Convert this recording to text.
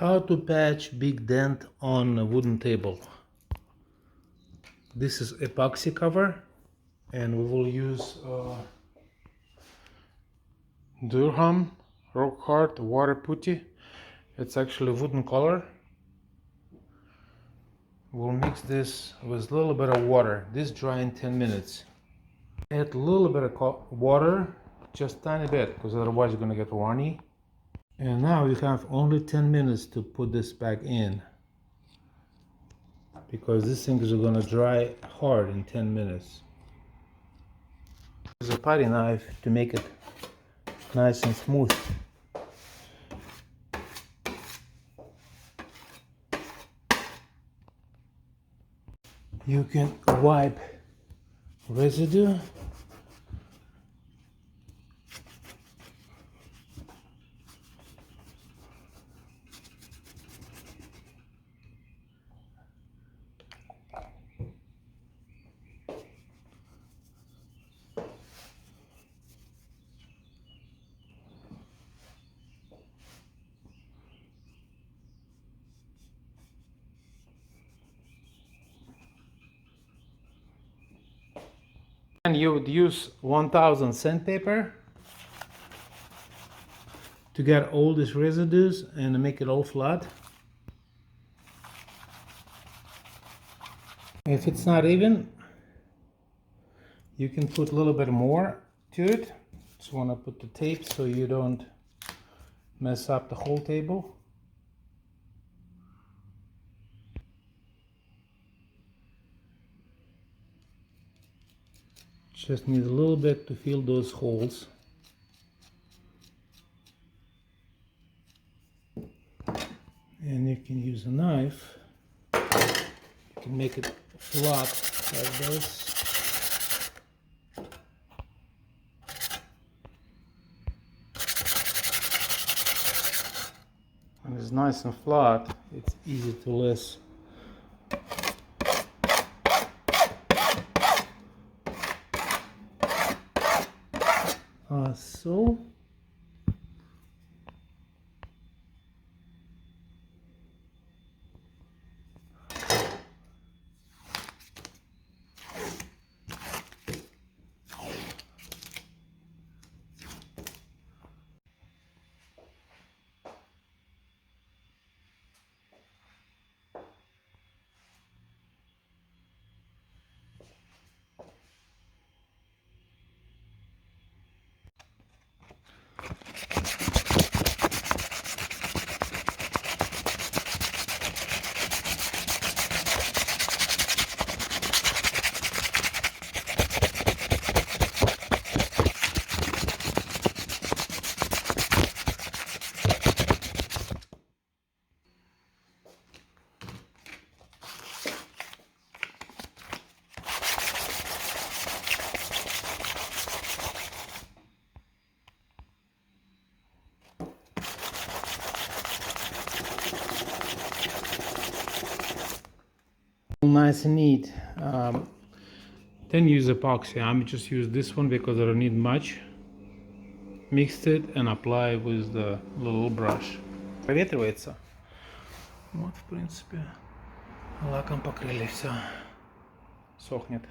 How to patch big dent on a wooden table. This is epoxy cover, and we will use Durham rock hard water putty. It's actually wooden color. We'll mix this with a little bit of water. This dry in 10 minutes. Add a little bit of water, just tiny bit, because otherwise you're gonna get runny. And now you have only 10 minutes to put this back in, because these things are gonna dry hard in 10 minutes. Use a putty knife to make it nice and smooth. You can wipe residue. And you would use 1000 sandpaper to get all these residues and make it all flat. If it's not even, you can put a little bit more to it. Just want to put the tape so you don't mess up the whole table. Just need a little bit to fill those holes. And you can use a knife. You can make it flat like this. When it's nice and flat, it's easy to list. So nice and neat. Then use epoxy. I'm just use this one because I don't need much. Mixed it and apply with the little brush. Проветривается. Вот, в принципе, лаком покрыли, все. Сохнет.